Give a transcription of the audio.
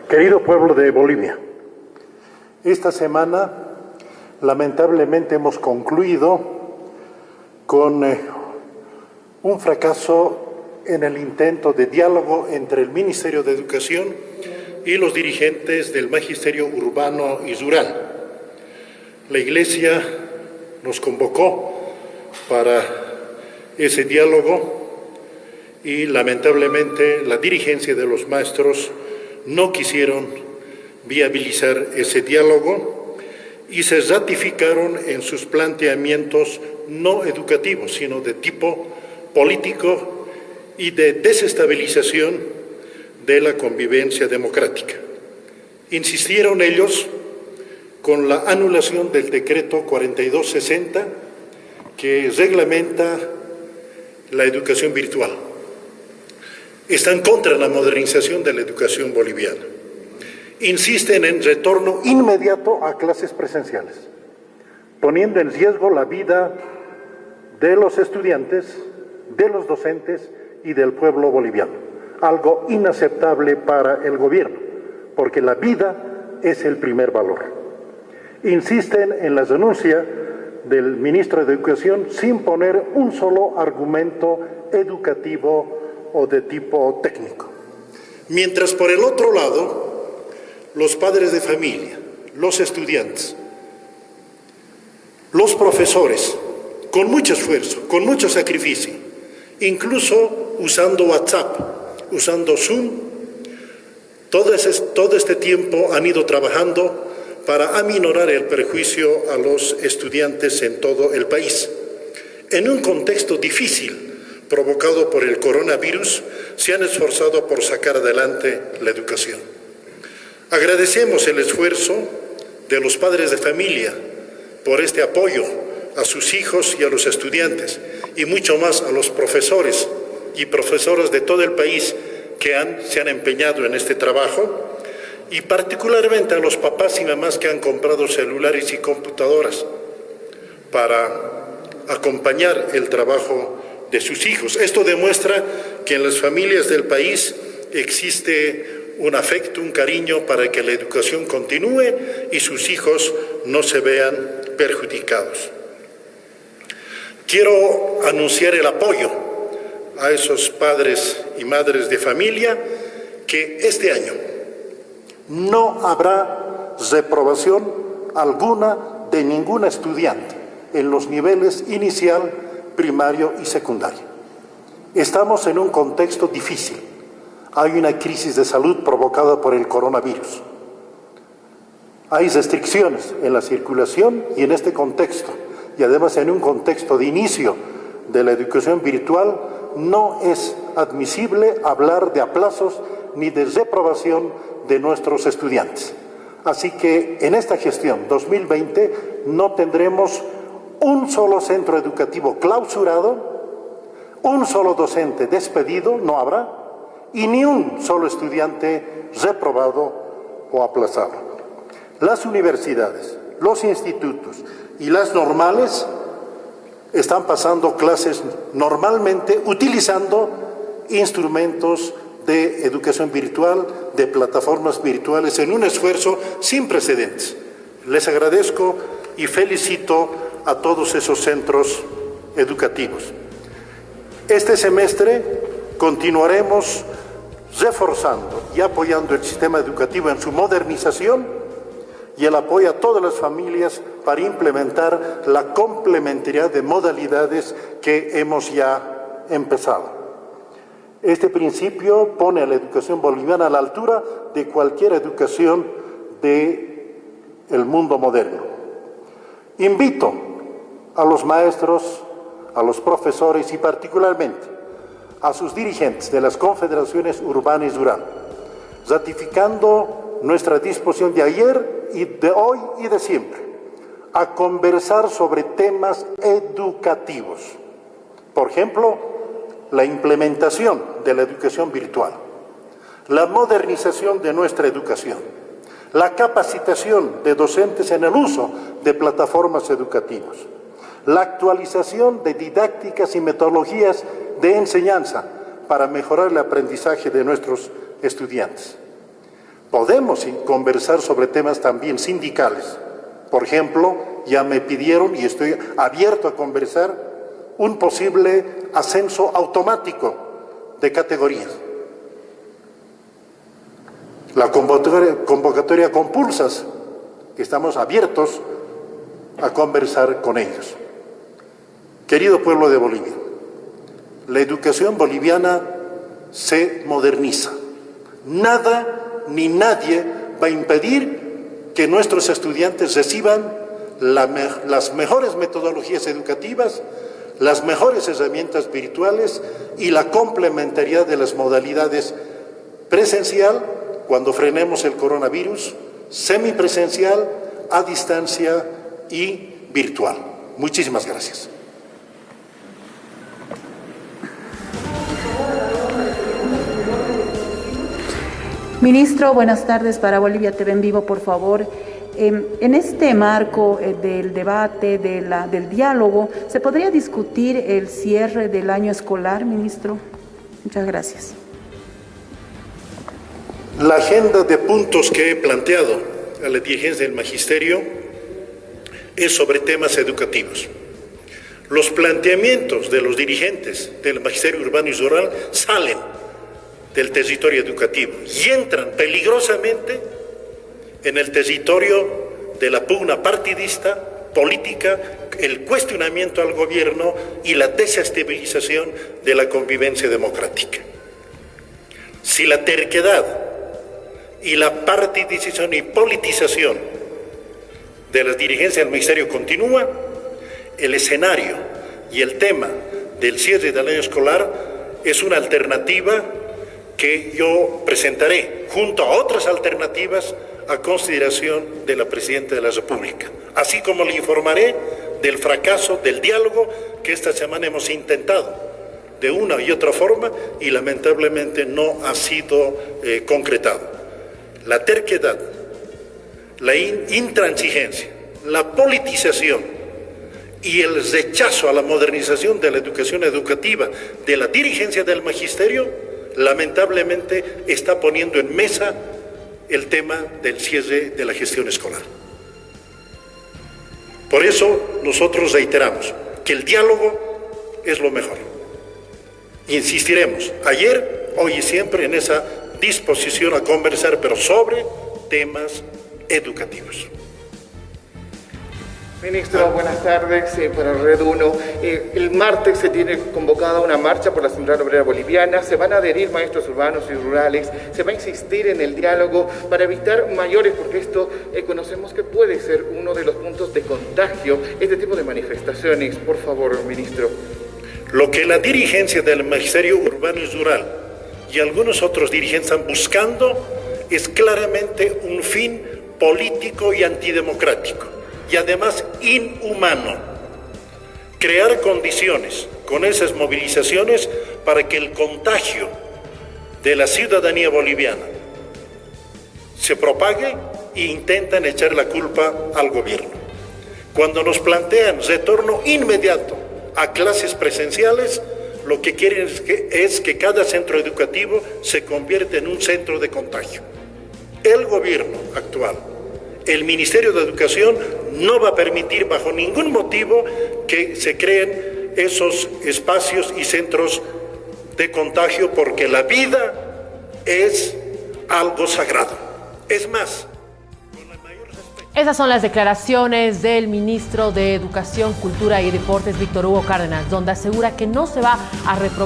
Querido pueblo de Bolivia, esta semana lamentablemente hemos concluido con un fracaso en el intento de diálogo entre el Ministerio de Educación y los dirigentes del Magisterio Urbano y Rural. La Iglesia nos convocó para ese diálogo y lamentablemente la dirigencia de los maestros no quisieron viabilizar ese diálogo y se ratificaron en sus planteamientos no educativos, sino de tipo político y de desestabilización de la convivencia democrática. Insistieron ellos con la anulación del decreto 4260 que reglamenta la educación virtual. Están contra la modernización de la educación boliviana. Insisten en retorno inmediato a clases presenciales, poniendo en riesgo la vida de los estudiantes, de los docentes y del pueblo boliviano. Algo inaceptable para el gobierno, porque la vida es el primer valor. Insisten en la renuncia del ministro de Educación sin poner un solo argumento educativo o de tipo técnico. Mientras por el otro lado, los padres de familia, los estudiantes, los profesores, con mucho esfuerzo, con mucho sacrificio, incluso usando WhatsApp, usando Zoom, todo este tiempo han ido trabajando para aminorar el perjuicio a los estudiantes en todo el país. En un contexto difícil, provocado por el coronavirus, se han esforzado por sacar adelante la educación. Agradecemos el esfuerzo de los padres de familia por este apoyo a sus hijos y a los estudiantes, y mucho más a los profesores y profesoras de todo el país que se han empeñado en este trabajo, y particularmente a los papás y mamás que han comprado celulares y computadoras para acompañar el trabajo de sus hijos. Esto demuestra que en las familias del país existe un afecto, un cariño para que la educación continúe y sus hijos no se vean perjudicados. Quiero anunciar el apoyo a esos padres y madres de familia que este año no habrá reprobación alguna de ningún estudiante en los niveles inicial, primario y secundario. Estamos en un contexto difícil. Hay una crisis de salud provocada por el coronavirus. Hay restricciones en la circulación y en este contexto, y además en un contexto de inicio de la educación virtual, no es admisible hablar de aplazos ni de reprobación de nuestros estudiantes. Así que en esta gestión 2020 no tendremos un solo centro educativo clausurado, un solo docente despedido, no habrá, y ni un solo estudiante reprobado o aplazado. Las universidades, los institutos y las normales están pasando clases normalmente utilizando instrumentos de educación virtual, de plataformas virtuales, en un esfuerzo sin precedentes. Les agradezco y felicito a todos esos centros educativos. Este semestre continuaremos reforzando y apoyando el sistema educativo en su modernización y el apoyo a todas las familias para implementar la complementariedad de modalidades que hemos ya empezado. Este principio pone a la educación boliviana a la altura de cualquier educación del mundo moderno. Invito a los maestros, a los profesores y particularmente a sus dirigentes de las confederaciones urbana y rural, ratificando nuestra disposición de ayer y de hoy y de siempre, a conversar sobre temas educativos. Por ejemplo, la implementación de la educación virtual, la modernización de nuestra educación, la capacitación de docentes en el uso de plataformas educativas, la actualización de didácticas y metodologías de enseñanza para mejorar el aprendizaje de nuestros estudiantes. Podemos conversar sobre temas también sindicales. Por ejemplo, ya me pidieron, y estoy abierto a conversar, un posible ascenso automático de categorías. La convocatoria compulsas, estamos abiertos a conversar con ellos. Querido pueblo de Bolivia, la educación boliviana se moderniza. Nada ni nadie va a impedir que nuestros estudiantes reciban las mejores metodologías educativas, las mejores herramientas virtuales y la complementariedad de las modalidades presencial cuando frenemos el coronavirus, semipresencial, a distancia y virtual. Muchísimas gracias. Ministro, buenas tardes. Para Bolivia TV en vivo, por favor. En este marco del debate, del diálogo, ¿se podría discutir el cierre del año escolar, ministro? Muchas gracias. La agenda de puntos que he planteado a la dirigencia del Magisterio es sobre temas educativos. Los planteamientos de los dirigentes del Magisterio Urbano y Rural salen del territorio educativo y entran peligrosamente en el territorio de la pugna partidista, política, el cuestionamiento al gobierno y la desestabilización de la convivencia democrática. Si la terquedad y la partidización y politización de las dirigencias del Ministerio continúa, el escenario y el tema del cierre del año escolar es una alternativa que yo presentaré junto a otras alternativas a consideración de la Presidenta de la República, así como le informaré del fracaso del diálogo que esta semana hemos intentado de una y otra forma y lamentablemente no ha sido concretado. La terquedad, la intransigencia, la politización y el rechazo a la modernización de la educación educativa de la dirigencia del Magisterio lamentablemente está poniendo en mesa el tema del cierre de la gestión escolar. Por eso nosotros reiteramos que el diálogo es lo mejor. Insistiremos ayer, hoy y siempre en esa disposición a conversar, pero sobre temas educativos. Ministro, buenas tardes. Para Red 1, el martes se tiene convocada una marcha por la Central Obrera Boliviana. Se van a adherir maestros urbanos y rurales. Se va a insistir en el diálogo para evitar mayores, porque esto conocemos que puede ser uno de los puntos de contagio, este tipo de manifestaciones. Por favor, ministro. Lo que la dirigencia del Magisterio Urbano y Rural y algunos otros dirigentes están buscando es claramente un fin político y antidemocrático. Y además inhumano, crear condiciones con esas movilizaciones para que el contagio de la ciudadanía boliviana se propague e intentan echar la culpa al gobierno. Cuando nos plantean retorno inmediato a clases presenciales, lo que quieren es que cada centro educativo se convierta en un centro de contagio. El gobierno actual, el Ministerio de Educación no va a permitir bajo ningún motivo que se creen esos espacios y centros de contagio, porque la vida es algo sagrado. Es más, con el mayor respeto. Esas son las declaraciones del ministro de Educación, Cultura y Deportes, Víctor Hugo Cárdenas, donde asegura que no se va a reprobar